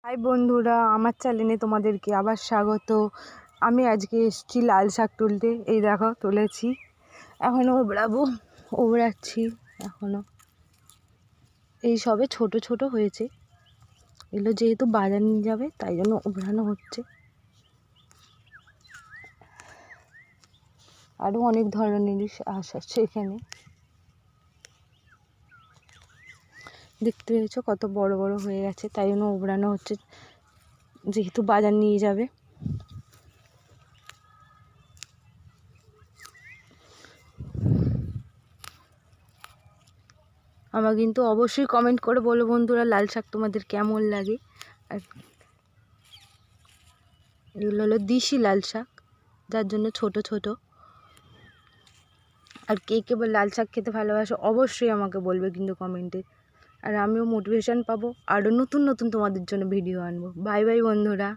High বন্ধুরা, আমার চ্যানেলে তোমাদেরকে আবার স্বাগত। আমি আজকে এসেছি লাল শাক তুলতে। এই দেখো তুলেছি, এখনও ওবড়াচ্ছি এখনও। এই সবে ছোট ছোট হয়েছে, এগুলো যেহেতু বাজার নিয়ে যাবে তাই জন্য ওবড়ানো হচ্ছে। আরও অনেক ধরনেরই শাক আছে এখানে, দেখতে পেয়েছো কত বড় বড় হয়ে গেছে, তাই জন্য ওবড়ানো হচ্ছে যেহেতু বাজার নিয়ে যাবে। আমার কিন্তু অবশ্যই কমেন্ট করে বলো বন্ধুরা, লাল শাক তোমাদের কেমন লাগে। আর এগুলো হলো দেশি লাল শাক, যার জন্য ছোট ছোট। আর কে কে লাল শাক খেতে ভালোবাসো অবশ্যই আমাকে বলবে কিন্তু কমেন্টে। আর আমিও মোটিভেশন পাবো, আরও নতুন নতুন তোমাদের জন্য ভিডিও আনবো। বাই বাই বন্ধুরা।